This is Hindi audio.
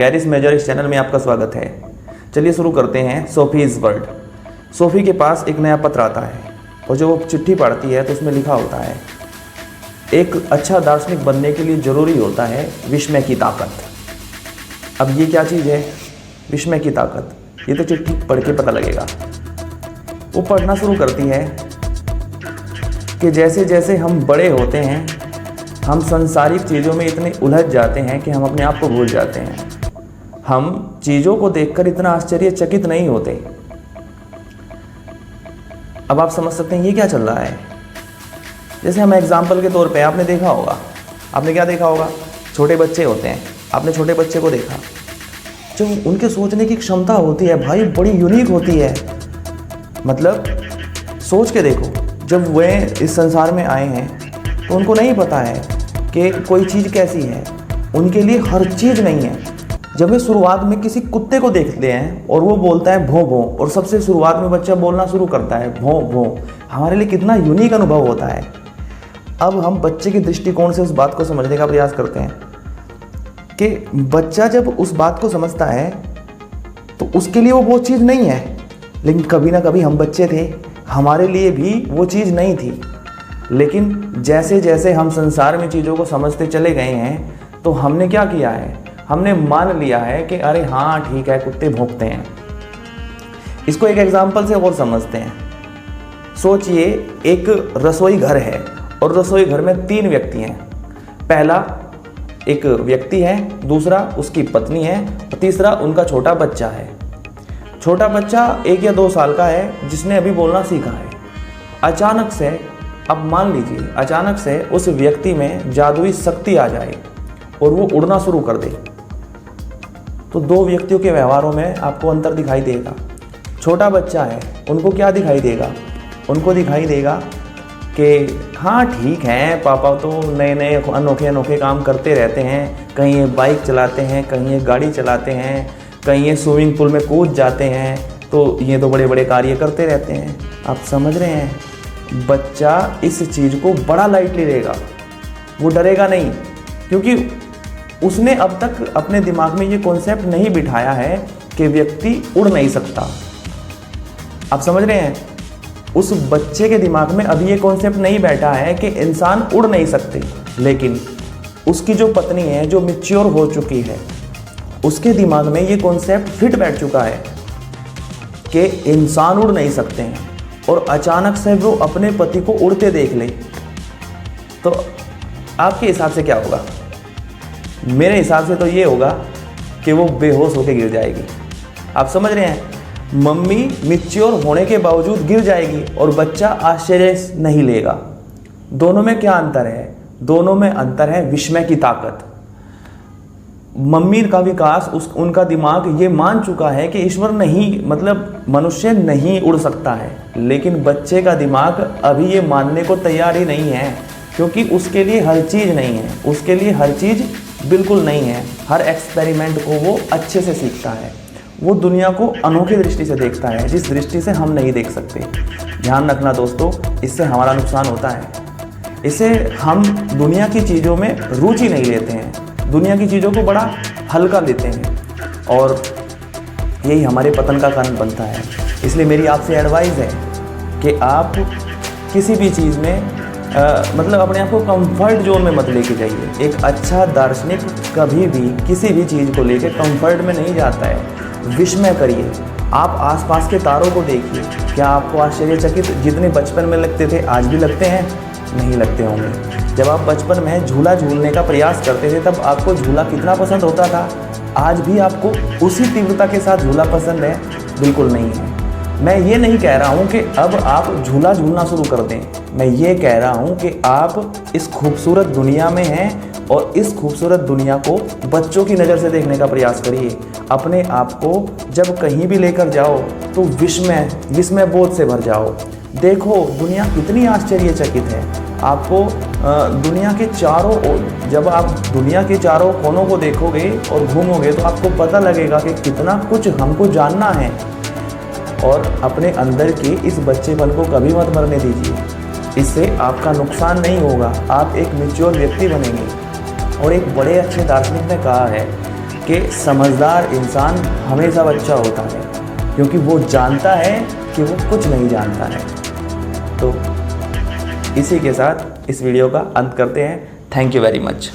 कैरिस मेजर इस चैनल में आपका स्वागत है। चलिए शुरू करते हैं सोफीज वर्ल्ड। सोफी के पास एक नया पत्र आता है और जब वो चिट्ठी पढ़ती है तो उसमें लिखा होता है, एक अच्छा दार्शनिक बनने के लिए ज़रूरी होता है विस्मय की ताकत। अब ये क्या चीज़ है विस्मय की ताकत? ये तो चिट्ठी पढ़ के पता लगेगा। वो पढ़ना शुरू करती है कि जैसे जैसे हम बड़े होते हैं हम सांसारिक चीज़ों में इतने उलझ जाते हैं कि हम अपने आप को भूल जाते हैं। हम चीज़ों को देखकर इतना आश्चर्यचकित नहीं होते। अब आप समझ सकते हैं ये क्या चल रहा है। जैसे हम एग्जाम्पल के तौर पे आपने देखा होगा, आपने क्या देखा होगा, छोटे बच्चे होते हैं, आपने छोटे बच्चे को देखा, जो उनके सोचने की क्षमता होती है भाई बड़ी यूनिक होती है। मतलब सोच के देखो, जब वे इस संसार में आए हैं तो उनको नहीं पता है कि कोई चीज़ कैसी है, उनके लिए हर चीज़ नहीं है। जब वे शुरुआत में किसी कुत्ते को देखते हैं और वो बोलता है भों भों, और सबसे शुरुआत में बच्चा बोलना शुरू करता है भों भों, हमारे लिए कितना यूनिक अनुभव होता है। अब हम बच्चे के दृष्टिकोण से उस बात को समझने का प्रयास करते हैं कि बच्चा जब उस बात को समझता है तो उसके लिए वो चीज़ नहीं है। लेकिन कभी ना कभी हम बच्चे थे, हमारे लिए भी वो चीज़ नहीं थी। लेकिन जैसे जैसे हम संसार में चीज़ों को समझते चले गए हैं तो हमने क्या किया है, हमने मान लिया है कि अरे हाँ ठीक है कुत्ते भौंकते हैं। इसको एक एग्जाम्पल से और समझते हैं। सोचिए एक रसोई घर है और रसोई घर में 3 व्यक्ति हैं। पहला एक व्यक्ति है, दूसरा उसकी पत्नी है और तीसरा उनका छोटा बच्चा है। छोटा बच्चा 1 या 2 साल का है जिसने अभी बोलना सीखा है। अचानक से, अब मान लीजिए अचानक से उस व्यक्ति में जादुई शक्ति आ जाए और वो उड़ना शुरू कर दे, तो 2 व्यक्तियों के व्यवहारों में आपको अंतर दिखाई देगा। छोटा बच्चा है, उनको क्या दिखाई देगा, उनको दिखाई देगा कि हाँ ठीक है पापा तो नए नए अनोखे अनोखे काम करते रहते हैं, कहीं ये बाइक चलाते हैं, कहीं ये गाड़ी चलाते हैं, कहीं ये स्विमिंग पूल में कूद जाते हैं, तो ये तो बड़े बड़े कार्य करते रहते हैं। आप समझ रहे हैं, बच्चा इस चीज़ को बड़ा लाइटली लेगा, वो डरेगा नहीं, क्योंकि उसने अब तक अपने दिमाग में ये कॉन्सेप्ट नहीं बिठाया है कि व्यक्ति उड़ नहीं सकता। आप समझ रहे हैं, उस बच्चे के दिमाग में अभी ये कॉन्सेप्ट नहीं बैठा है कि इंसान उड़ नहीं सकते। लेकिन उसकी जो पत्नी है, जो मैच्योर हो चुकी है, उसके दिमाग में ये कॉन्सेप्ट फिट बैठ चुका है कि इंसान उड़ नहीं सकते हैं। और अचानक से वो अपने पति को उड़ते देख ले तो आपके हिसाब से क्या होगा? मेरे हिसाब से तो ये होगा कि वो बेहोश होकर गिर जाएगी। आप समझ रहे हैं, मम्मी मैच्योर होने के बावजूद गिर जाएगी और बच्चा आश्चर्य नहीं लेगा। दोनों में क्या अंतर है? दोनों में अंतर है विस्मय की ताकत। मम्मी का विकास, उनका दिमाग ये मान चुका है कि ईश्वर नहीं, मतलब मनुष्य नहीं उड़ सकता है। लेकिन बच्चे का दिमाग अभी ये मानने को तैयार ही नहीं है, क्योंकि उसके लिए हर चीज़ नहीं है, उसके लिए हर चीज़ बिल्कुल नहीं है। हर एक्सपेरिमेंट को वो अच्छे से सीखता है, वो दुनिया को अनोखी दृष्टि से देखता है, जिस दृष्टि से हम नहीं देख सकते। ध्यान रखना दोस्तों, इससे हमारा नुकसान होता है। इससे हम दुनिया की चीज़ों में रुचि नहीं लेते हैं, दुनिया की चीज़ों को बड़ा हल्का लेते हैं और यही हमारे पतन का कारण बनता है। इसलिए मेरी आपसे एडवाइस है कि आप किसी भी चीज़ में मतलब अपने आप को कंफर्ट जोन में मत लेके जाइए। एक अच्छा दार्शनिक कभी भी किसी भी चीज़ को लेके कंफर्ट में नहीं जाता है। विस्मय करिए, आप आसपास के तारों को देखिए। क्या आपको आश्चर्यचकित जितने बचपन में लगते थे आज भी लगते हैं? नहीं लगते होंगे। जब आप बचपन में झूला झूलने का प्रयास करते थे तब आपको झूला कितना पसंद होता था? आज भी आपको उसी तीव्रता के साथ झूला पसंद है? बिल्कुल नहीं है। मैं ये नहीं कह रहा हूँ कि अब आप झूला झूलना शुरू कर दें, मैं ये कह रहा हूँ कि आप इस खूबसूरत दुनिया में हैं और इस खूबसूरत दुनिया को बच्चों की नज़र से देखने का प्रयास करिए। अपने आप को जब कहीं भी लेकर जाओ तो विस्मय बोध से भर जाओ। देखो दुनिया कितनी आश्चर्यचकित है। आपको दुनिया के चारों ओर, जब आप दुनिया के चारों कोनों को देखोगे और घूमोगे तो आपको पता लगेगा कि कितना कुछ हमको जानना है। और अपने अंदर के इस बच्चेपन को कभी मत मरने दीजिए, इससे आपका नुकसान नहीं होगा। आप एक मैच्योर व्यक्ति बनेंगे। और एक बड़े अच्छे दार्शनिक ने कहा है कि समझदार इंसान हमेशा बच्चा होता है, क्योंकि वो जानता है कि वो कुछ नहीं जानता है। तो इसी के साथ इस वीडियो का अंत करते हैं। Thank you very much.